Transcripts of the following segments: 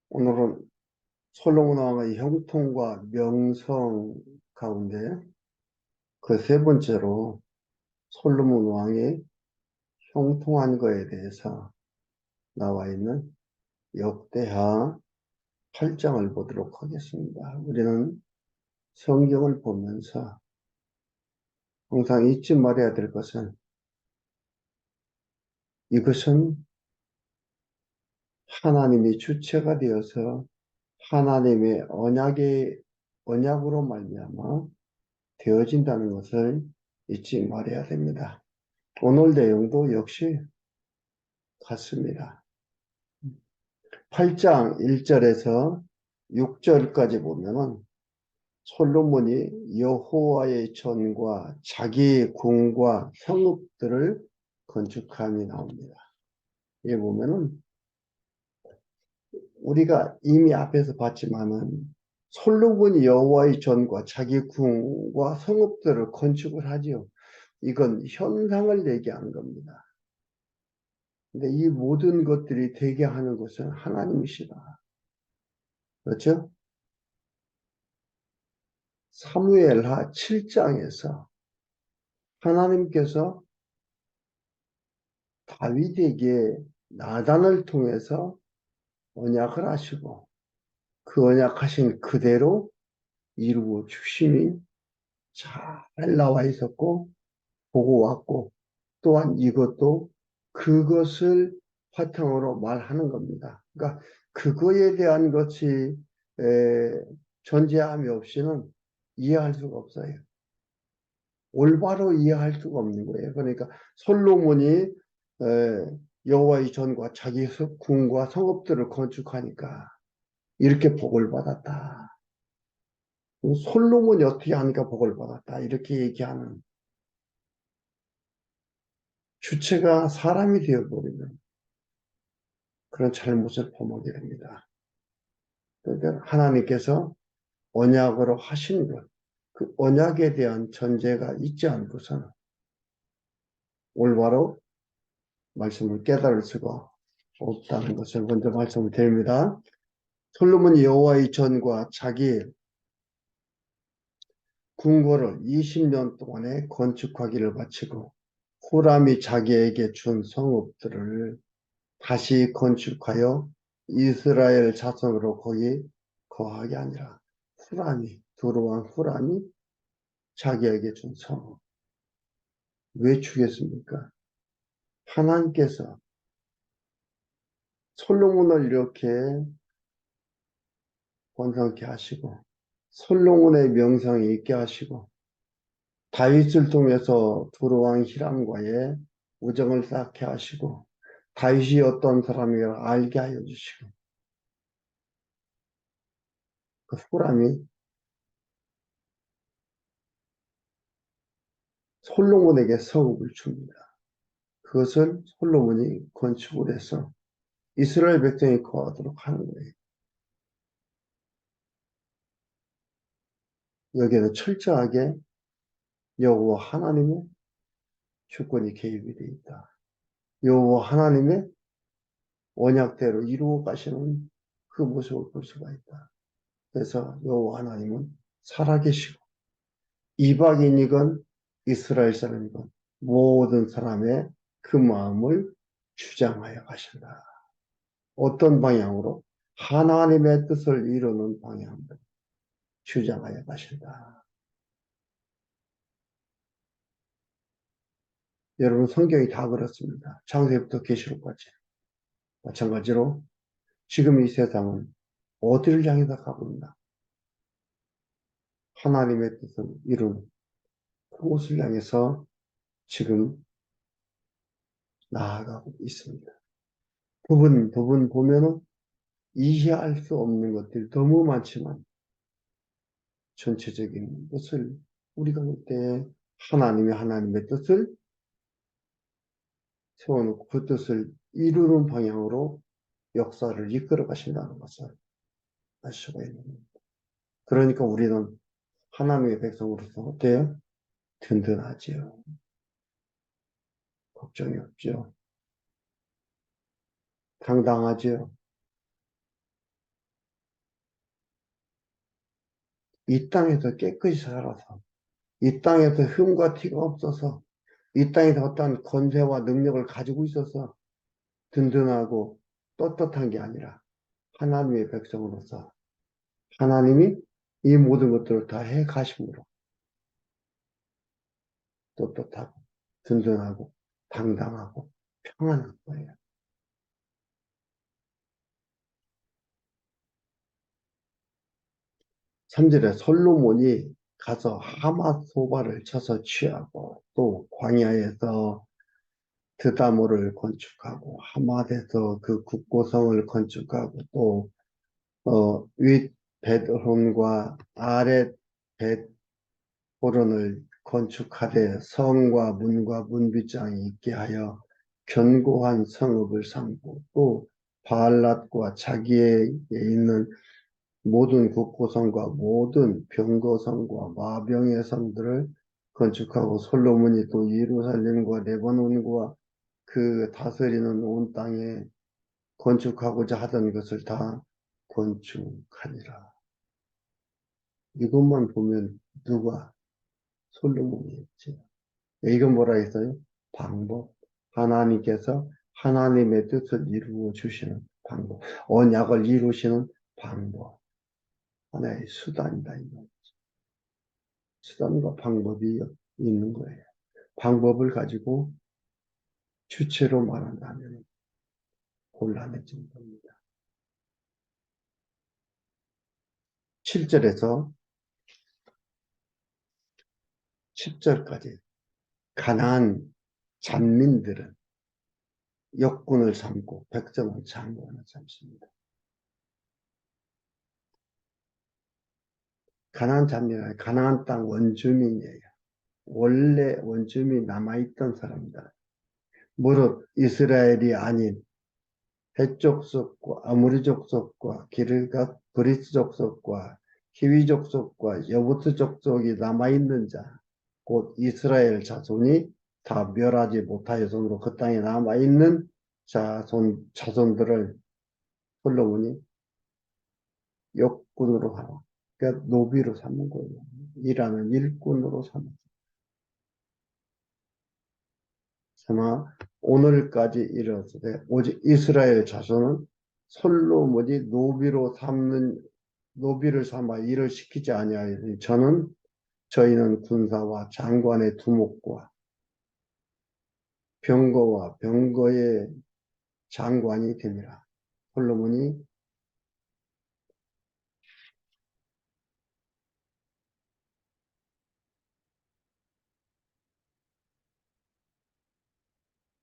오늘은 솔로몬 왕의 형통과 명성 가운데 그 세 번째로 솔로몬 왕이 형통한 거에 대해서 나와 있는 역대하 8장을 보도록 하겠습니다. 우리는 성경을 보면서 항상 잊지 말아야 될 것은 이것은 하나님이 주체가 되어서 하나님의 언약으로 말미암아 되어진다는 것을 잊지 말아야 됩니다. 오늘 내용도 역시 같습니다. 8장 1절에서 6절까지 보면은 솔로몬이 여호와의 전과 자기 궁과 성읍들을 건축함이 나옵니다. 여기 보면은 우리가 이미 앞에서 봤지만은 솔로몬이 여호와의 전과 자기 궁과 성읍들을 건축을 하지요. 이건 현상을 얘기하는 겁니다. 근데 이 모든 것들이 되게 하는 것은 하나님이시다. 그렇죠? 사무엘하 7장에서 하나님께서 다윗에게 나단을 통해서 언약을 하시고 그 언약하신 그대로 이루어 주심이 잘 나와 있었고 보고 왔고 또한 이것도 그것을 바탕으로 말하는 겁니다. 그러니까 그거에 대한 것이 존재함이 없이는 이해할 수가 없어요. 올바로 이해할 수가 없는 거예요. 그러니까 솔로몬이 여호와의 전과 자기 궁과 성읍들을 건축하니까 이렇게 복을 받았다. 솔로몬이 어떻게 하니까 복을 받았다. 이렇게 얘기하는 주체가 사람이 되어버리면 그런 잘못을 범하게 됩니다. 그러니까 하나님께서 언약으로 하신 것, 그 언약에 대한 전제가 있지 않고서는 올바로 말씀을 깨달을 수가 없다는 것을 먼저 말씀을 드립니다. 솔로몬이 여호와의 전과 자기 궁궐을 20년 동안에 건축하기를 바치고 후람이 자기에게 준 성읍들을 다시 건축하여 이스라엘 자손으로 거기 거하게 하니라. 두루왕 후람이 자기에게 준 성읍. 왜 주겠습니까? 하나님께서 솔로몬을 이렇게 번성케 하시고 솔로몬의 명성이 있게 하시고 다윗을 통해서 두루왕 히람과의 우정을 쌓게 하시고 다윗이 어떤 사람이라 알게 하여 주시고 그 후람이 솔로몬에게 성읍을 줍니다. 그것을 솔로몬이 건축을 해서 이스라엘 백성이 거하도록 하는 거예요. 여기에는 철저하게 여호와 하나님의 주권이 개입이 되어 있다. 여호와 하나님의 언약대로 이루어 가시는 그 모습을 볼 수가 있다. 그래서 여호와 하나님은 살아계시고 이방인이건 이스라엘 사람이건 모든 사람의 그 마음을 주장하여 가신다. 어떤 방향으로? 하나님의 뜻을 이루는 방향으로 주장하여 가신다. 여러분 성경이 다 그렇습니다. 창세기부터 계시록까지. 마찬가지로 지금 이 세상은 어디를 향해서 가고 있나? 하나님의 뜻을 이루는 그곳을 향해서 지금 나아가고 있습니다. 부분 보면은 이해할 수 없는 것들이 너무 많지만 전체적인 것을 우리가 볼 때 하나님의 뜻을 세워놓고 그 뜻을 이루는 방향으로 역사를 이끌어 가신다는 것을 알 수가 있는 겁니다. 그러니까 우리는 하나님의 백성으로서 어때요? 든든하지요. 걱정이 없죠. 당당하지요. 이 땅에서 깨끗이 살아서 이 땅에서 흠과 티가 없어서 이 땅에서 어떠한 권세와 능력을 가지고 있어서 든든하고 떳떳한 게 아니라 하나님의 백성으로서 하나님이 이 모든 것들을 다 해 가심으로 떳떳하고 든든하고 당당하고 평안한 거예요. 3절에 솔로몬이 가서 하맛 소바를 쳐서 취하고 또 광야에서 드다모를 건축하고 하맛에서 그 국고성을 건축하고 또 윗 벳호론과 아랫 벳호론을 건축하되 성과 문과 문빗장이 있게 하여 견고한 성읍을 삼고 또 바알랏과 자기에 있는 모든 국고성과 모든 병거성과 마병의 성들을 건축하고 솔로몬이 또 예루살렘과 레바논과 그 다스리는 온 땅에 건축하고자 하던 것을 다 건축하니라. 이것만 보면 누가 솔로몬이었지. 이건 뭐라 했어요? 방법. 하나님께서 하나님의 뜻을 이루어 주시는 방법. 언약을 이루시는 방법. 하나의 수단이다. 수단과 방법이 있는 거예요. 방법을 가지고 주체로 말한다면 곤란해지는 겁니다. 7절에서 10절까지 가나안 잔민들은 역군을 삼고 백성은 장관을 삼습니다. 가나안 잔민은 가나안 땅 원주민이에요. 원래 원주민 남아있던 사람들. 무릇 이스라엘이 아닌 헷 족속과 아무리 족속과 기르갓 브리스 족속과 히위 족속과 여부스 족속이 남아있는 자, 곧 이스라엘 자손이 다 멸하지 못하여서로 그 땅에 남아있는 자손들을 솔로몬이 역군으로 하라. 그러니까 노비로 삼는 거예요. 일하는 일꾼으로 삼는. 아마 오늘까지 이르렀으되 오직 이스라엘 자손은 솔로몬이 노비를 삼아 일을 시키지 아니하였으니 저희는 군사와 장관의 두목과 병거와 병거의 장관이 됩니다.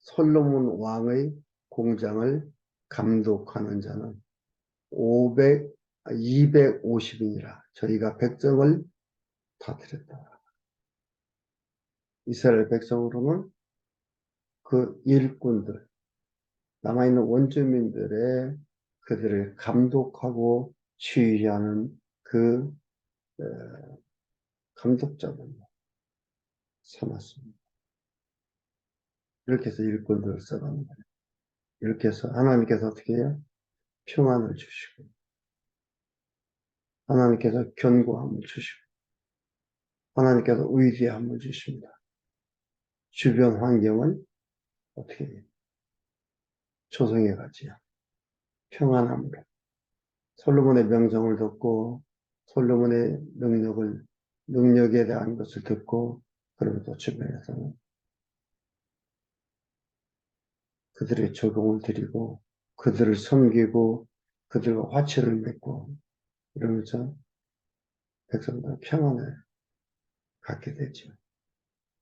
솔로몬 왕의 공장을 감독하는 자는 250인이라 저희가 백성을 다 드렸다. 이스라엘 백성으로는 그 일꾼들, 남아있는 원주민들의 그들을 감독하고 지휘하는 그 감독자를 삼았습니다. 이렇게 해서 일꾼들을 써가는 거예요. 이렇게 해서 하나님께서 어떻게 해요? 평안을 주시고 하나님께서 견고함을 주시고 하나님께서 위대함을 주십니다. 주변 환경을 어떻게 해요? 조성해 가지요. 평안함으로. 솔로몬의 명성을 듣고 솔로몬의 능력에 대한 것을 듣고 그러면서 주변에서는 그들의 적응을 드리고 그들을 섬기고 그들과 화치를 맺고 이러면서 백성들 평안을 갖게 되죠.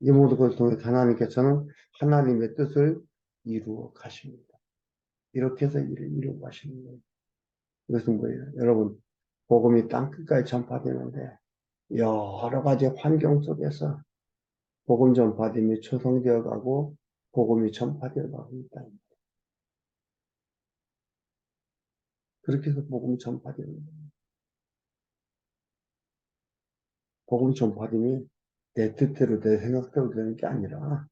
이 모든 것을 통해 하나님께서는 하나님의 뜻을 이루어 가십니다. 이렇게 해서 일을 이루어 가시는 거예요. 이것은 뭐예요? 여러분, 복음이 땅끝까지 전파되는데 여러 가지 환경 속에서 복음 전파됨이 초성되어 가고 복음이 전파되어 가고 있다. 그렇게 해서 복음 전파되는 거예요. 복음 전파됨이 내 뜻대로 내 생각대로 되는 게 아니라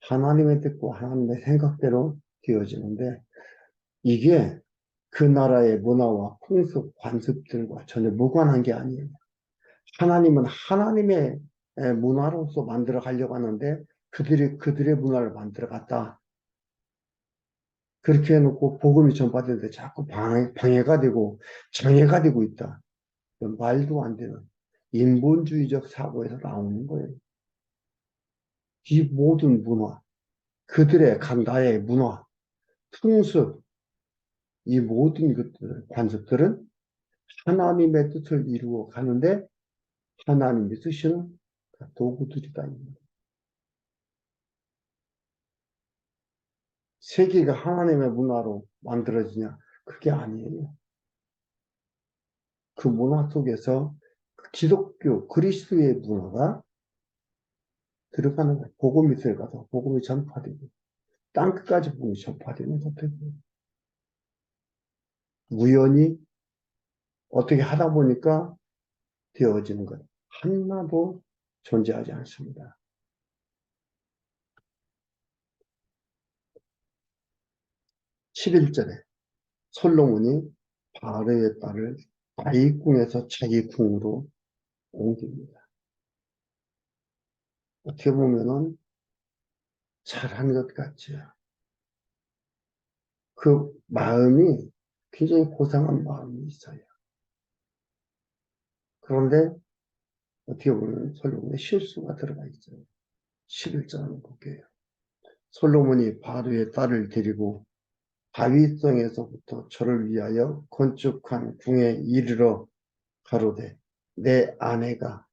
하나님의 뜻과 하나님의 생각대로 되어지는데 이게 그 나라의 문화와 풍습, 관습들과 전혀 무관한 게 아니에요. 하나님은 하나님의 문화로서 만들어 가려고 하는데 그들의 문화를 만들어 갔다. 그렇게 해놓고 복음이 전파되는데 자꾸 방해가 되고 장애가 되고 있다. 말도 안 되는 인본주의적 사고에서 나오는 거예요. 이 모든 문화, 그들의 각 나라의 문화, 풍습, 이 모든 것들, 관습들은 하나님의 뜻을 이루어 가는데 하나님의 뜻은 다 도구들이다. 세계가 하나님의 문화로 만들어지냐? 그게 아니에요. 그 문화 속에서 기독교, 그리스도의 문화가 들어가는 거예요. 복음이 들어가서 복음이 전파되고 땅끝까지 복음이 전파되는 것들이 우연히 어떻게 하다 보니까 되어지는 것. 하나도 존재하지 않습니다. 11절에 솔로몬이 바르의 딸을 다윗궁에서 자기 궁으로 옮깁니다. 어떻게 보면은 잘한 것 같지요. 그 마음이 굉장히 고상한 마음이 있어요. 그런데 어떻게 보면 솔로몬의 실수가 들어가 있어요. 11절 한번 볼게요. 솔로몬이 바로의 딸을 데리고 다윗성에서부터 저를 위하여 건축한 궁에 이르러 가로되 내 아내가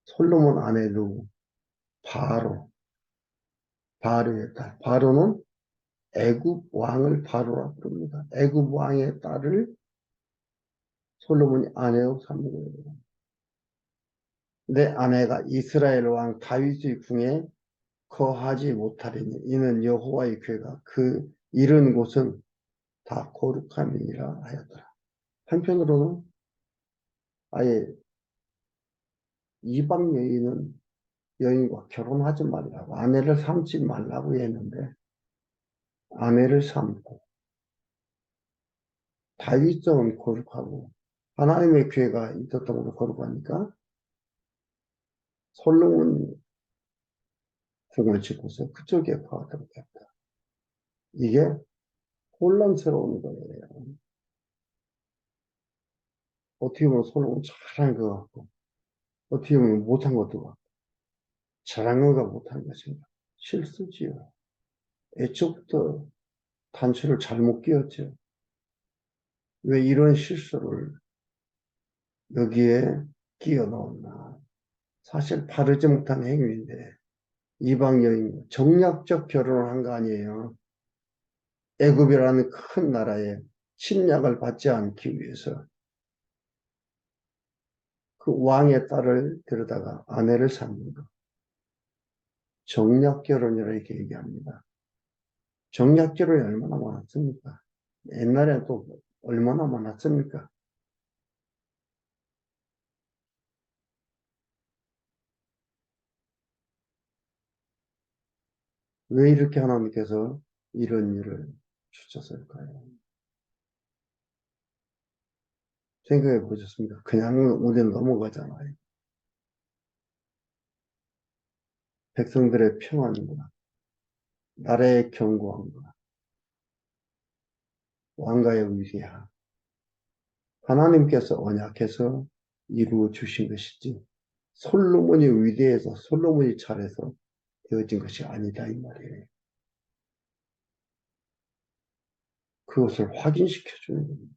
솔로몬 아내도 바로의 딸. 바로는 애굽 왕을 바로라 부릅니다. 애굽 왕의 딸을 솔로몬이 아내로 삼는 거예요. 내 아내가 이스라엘 왕 다윗의 궁에 거하지 못하리니 이는 여호와의 괴가 그 이른 곳은 다 거룩함이니라 하였더라. 한편으로는 아예 이방 여인과 결혼하지 말라고 아내를 삼지 말라고 했는데 아내를 삼고 다윗성은 거룩하고 하나님의 괴가 있었던 걸로 거룩하니까 솔로몬 궁을 짓고서 그쪽에 거하도록 했다. 이게 혼란스러운 거예요. 어떻게 보면 솔로몬 잘한 것 같고 어떻게 보면 못한 것도 같고 잘한 거가 못한 것인가 실수지요. 애초부터 단추를 잘못 끼웠죠. 왜 이런 실수를 여기에 끼워 넣었나. 사실 바르지 못한 행위인데 이방 여인 정략적 결혼을 한 거 아니에요. 애굽이라는 큰 나라에 침략을 받지 않기 위해서 그 왕의 딸을 데려다가 아내를 삼는 것. 정략 결혼이라 이렇게 얘기합니다. 정략 결혼이 얼마나 많았습니까? 옛날에 또 얼마나 많았습니까? 왜 이렇게 하나님께서 이런 일을 주셨을까요? 생각해 보셨습니까? 그냥 우리는 넘어가잖아요. 백성들의 평안과 나라의 견고함과 왕가의 위대함, 하나님께서 언약해서 이루어 주신 것이지 솔로몬이 위대해서 솔로몬이 잘해서 되어진 것이 아니다 이 말이에요. 그것을 확인시켜 주는 겁니다.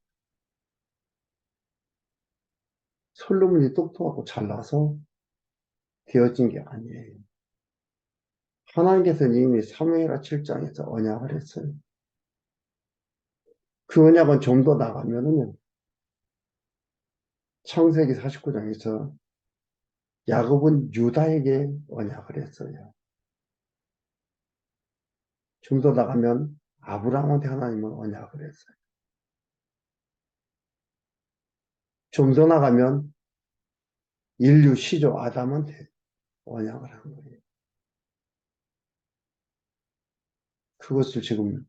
솔로몬이 똑똑하고 잘나서 되어진 게 아니에요. 하나님께서는 이미 사무엘하 7장에서 언약을 했어요. 그 언약은 좀 더 나가면은 창세기 49장에서 야곱은 유다에게 언약을 했어요. 좀 더 나가면 아브라함한테 하나님은 언약을 했어요. 좀 더 나가면 인류 시조 아담한테 언약을 한 거예요. 그것을 지금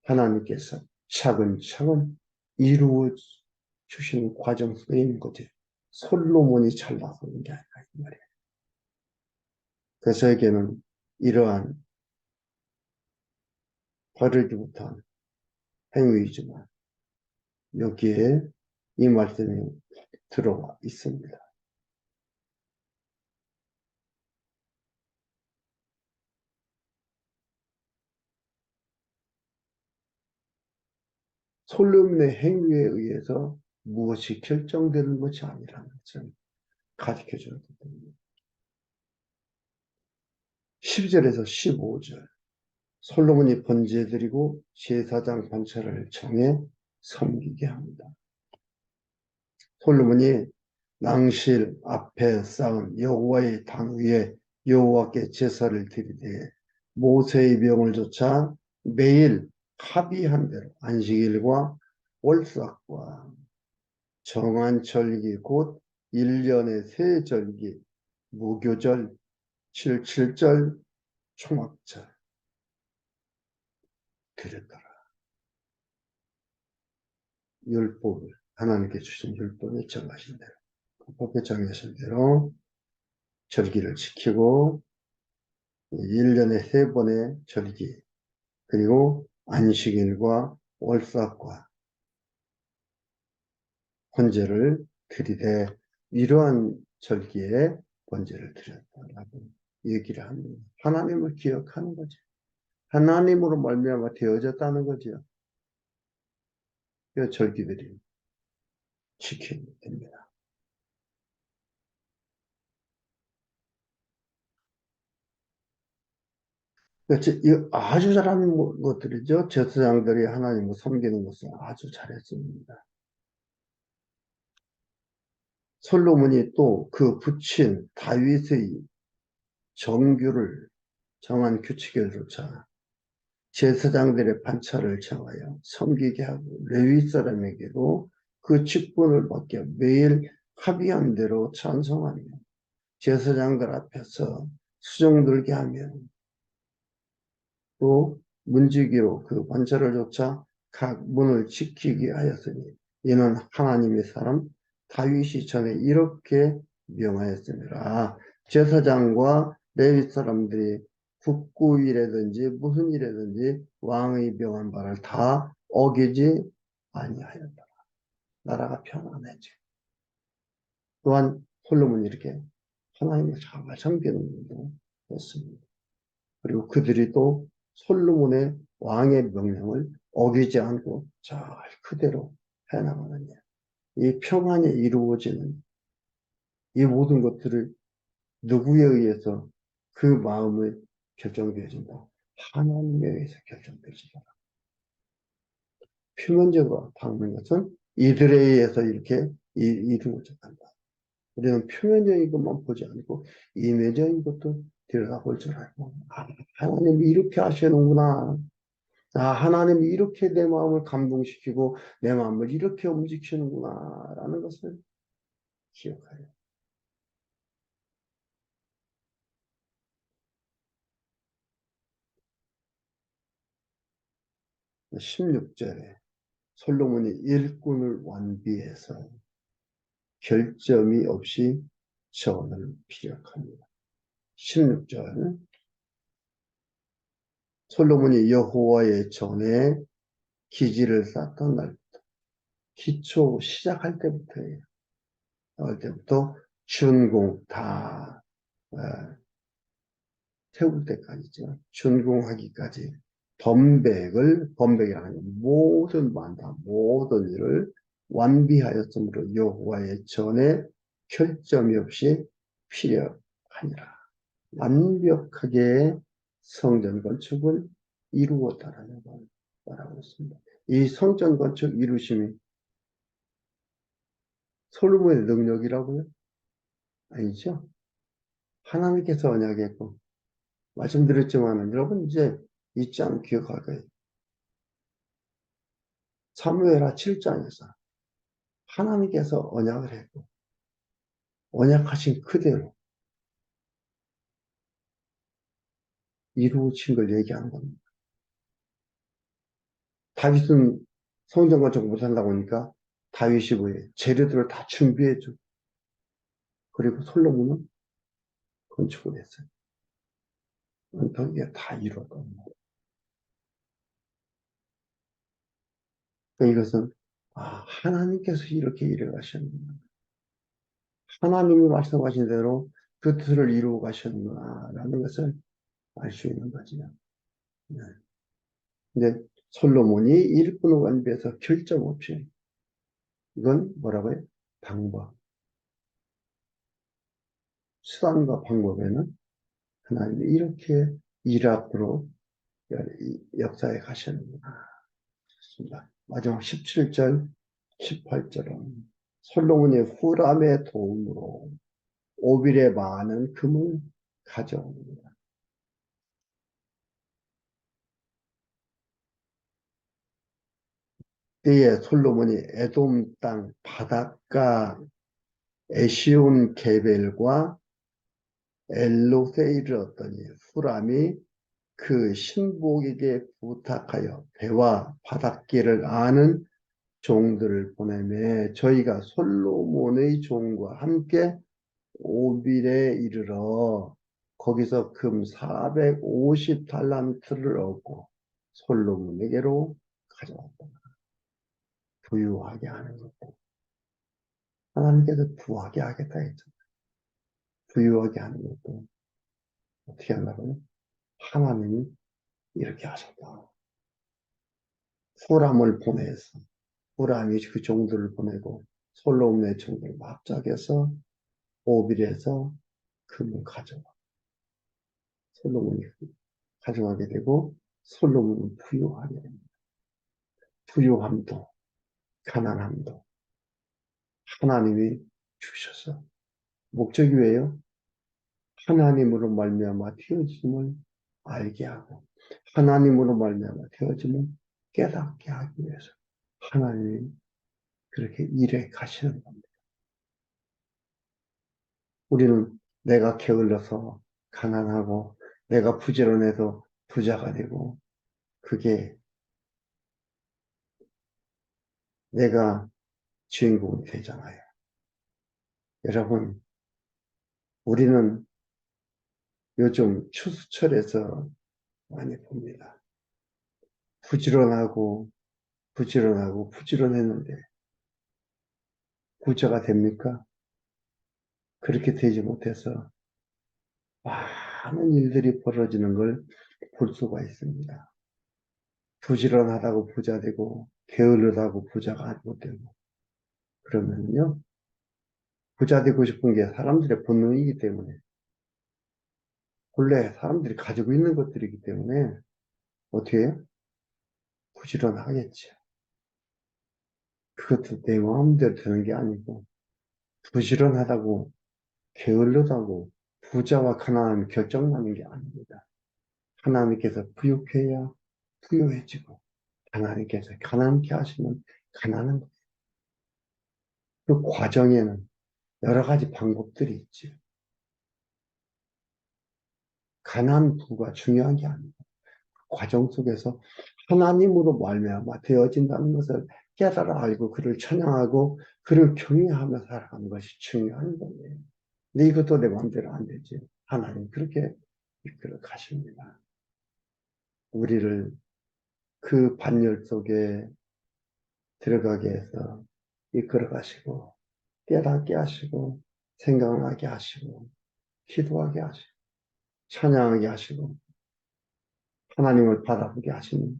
하나님께서 차근차근 이루어 주시는 과정 속에 있는 거지. 솔로몬이 잘나서 그런 게 아니라 이 말이야. 그래서 저에게는 이러한 바르지 못한 행위이지만 여기에 이 말씀이 들어와 있습니다. 솔로몬의 행위에 의해서 무엇이 결정되는 것이 아니라는 것을 가르쳐 주는 겁니다. 12절에서 15절 솔로몬이 번제드리고 제사장 반차를 정해 섬기게 합니다. 솔로몬이 낭실 앞에 쌓은 여호와의 단 위에 여호와께 제사를 드리되 모세의 명을 조차 매일 합의한 대로 안식일과 월삭과 정한 절기 곧 1년의 세 절기 무교절, 칠칠절, 초막절 드렸더라. 율법을 하나님께 주신 율법에 정하신 대로 법에 정하신 대로 절기를 지키고 1년에 세 번의 절기 그리고 안식일과 월삭과 번제를 드리되 이러한 절기에 번제를 드렸다라고 얘기를 합니다. 하나님을 기억하는 거죠. 하나님으로 말미암아 되어졌다는 거죠. 이 절기들이 지켜야 됩니다. 아주 잘하는 것들이죠. 제사장들이 하나님을 섬기는 것을 아주 잘했습니다. 솔로몬이 또 그 부친 다윗의 정규를 정한 규칙을 조차 제사장들의 반차를 정하여 섬기게 하고 레위 사람에게도 그 직분을 받게 매일 합의한 대로 찬송하며 제사장들 앞에서 수종 들게 하며 또 문지기로 그 반차를 조차 각 문을 지키게 하였으니 이는 하나님의 사람 다윗이 전에 이렇게 명하였습니다. 제사장과 레위 사람들이 국구이라든지 무슨 일이든지 왕의 명한 바를 다 어기지 아니하였다. 나라가 평안해지. 또한 솔로몬이 이렇게 하나님을 잘 섬기는 일도 했습니다. 그리고 그들이 또 솔로몬의 왕의 명령을 어기지 않고 잘 그대로 해나가는 일. 이 평안이 이루어지는 이 모든 것들을 누구에 의해서 그 마음을 결정되어진다. 하나님에 의해서 결정되어진다. 표면적으로 박는 것은 이들에 의해서 이렇게 이루어져 간다. 우리는 표면적인 것만 보지 않고 이면적인 것도 들여다볼 줄 알고 하나님이 이렇게 하시는구나. 하나님이 이렇게 내 마음을 감동시키고 내 마음을 이렇게 움직이시는구나 라는 것을 기억하여 16절에 솔로몬이 일꾼을 완비해서 결점이 없이 전을 피력합니다. 16절 솔로몬이 여호와의 전에 기지를 쌓던 날부터 기초 시작할 때부터예요. 할 때부터 준공 다 세울 때까지죠. 준공하기까지 범백이라는 모든 만다 모든 일을 완비하였으므로 여호와의 전에 결점이 없이 필요하니라. 완벽하게 성전 건축을 이루었다라는 걸 말하고 있습니다. 이 성전 건축 이루심이 솔로몬의 능력이라고요? 아니죠. 하나님께서 언약했고 말씀드렸지만 여러분 이제 잊지 않고 기억할 거예요. 사무엘하 7장에서 하나님께서 언약을 했고 언약하신 그대로 이루어진 걸 얘기하는 겁니다. 다윗은 성전 건축 못한다고 하니까 다윗이 뭐예요? 재료들을 다 준비해주고, 그리고 솔로몬은 건축을 했어요. 그게 다 이루어졌습니다. 이것은, 하나님께서 이렇게 일해 가셨는구나. 하나님이 말씀하신 대로 그 뜻을 이루어 가셨구나. 라는 것을 알 수 있는 거죠. 네. 근데 솔로몬이 일꾼 관비에서 결점 없이, 이건 뭐라고요? 방법. 수단과 방법에는 하나님이 이렇게 일 앞으로 역사에 가셨는구나. 좋습니다. 마지막 17절, 18절은 솔로몬이 후람의 도움으로 오빌의 많은 금을 가져옵니다. 때에 솔로몬이 에돔 땅 바닷가 에시온 게벨과 엘로세이를 얻더니 후람이 그 신복에게 부탁하여 배와 바닷길을 아는 종들을 보내매 저희가 솔로몬의 종과 함께 오빌에 이르러 거기서 금 450달란트를 얻고 솔로몬에게로 가져왔다. 부유하게 하는 것도 하나님께서 부하게 하겠다 했죠. 부유하게 하는 것도 어떻게 한다고요? 하나님이 이렇게 하셨다. 후람을 보내서 후람이 그 종들을 보내고 솔로몬의 종들을 합작해서 오빌에서 금을 가져와. 솔로몬이 가져가게 되고 솔로몬은 부유하게 됩니다. 부유함도 가난함도 하나님이 주셔서 목적이 왜요? 하나님으로 말미암아 되어짐을 알게 하고 하나님으로 말미암아 되어짐을 깨닫게 하기 위해서 하나님이 그렇게 일해 가시는 겁니다. 우리는 내가 게을러서 가난하고 내가 부지런해서 부자가 되고 그게 내가 주인공이 되잖아요. 여러분, 우리는 요즘 추수철에서 많이 봅니다. 부지런했는데 부자가 됩니까? 그렇게 되지 못해서 많은 일들이 벌어지는 걸 볼 수가 있습니다. 부지런하다고 부자 되고 게으르다고 부자가 못 되고 그러면요 부자 되고 싶은 게 사람들의 본능이기 때문에 본래 사람들이 가지고 있는 것들이기 때문에 어떻게 해요? 부지런하겠죠. 그것도 내 마음대로 되는 게 아니고 부지런하다고 게을르다고 부자와 가난함이 결정나는 게 아닙니다. 하나님께서 부유해야 부유해지고 하나님께서 가난케 하시면 가난한 거예요. 그 과정에는 여러 가지 방법들이 있죠. 가난 부가 중요한 게 아니고 그 과정 속에서 하나님으로 말미암아 되어진다는 것을 깨달아 알고 그를 찬양하고 그를 경외하며 살아가는 것이 중요한 거예요. 근데 이것도 내 마음대로 안 되지. 하나님 그렇게 이끌어 가십니다. 우리를 그 반열 속에 들어가게 해서 이끌어 가시고 깨닫게 하시고 생각나게 하시고 기도하게 하시고 찬양하게 하시고 하나님을 바라보게 하시니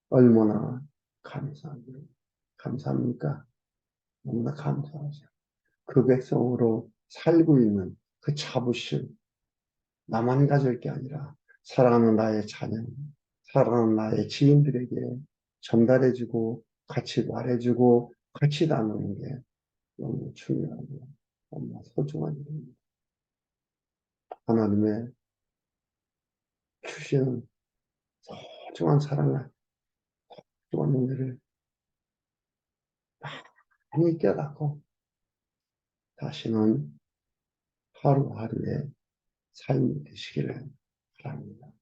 얼마나 감사합니까? 너무나 감사하죠. 그 백성으로 살고 있는 그 자부심 나만 가질 게 아니라 사랑하는 나의 자녀, 사랑하는 나의 지인들에게 전달해주고 같이 말해주고 같이 나누는 게 너무 중요하고 너무 소중한 일입니다. 하나님의 주시는 소중한 사랑을, 소중한 은혜를 많이 깨닫고 다시는 하루하루의 삶이 되시기를 바랍니다.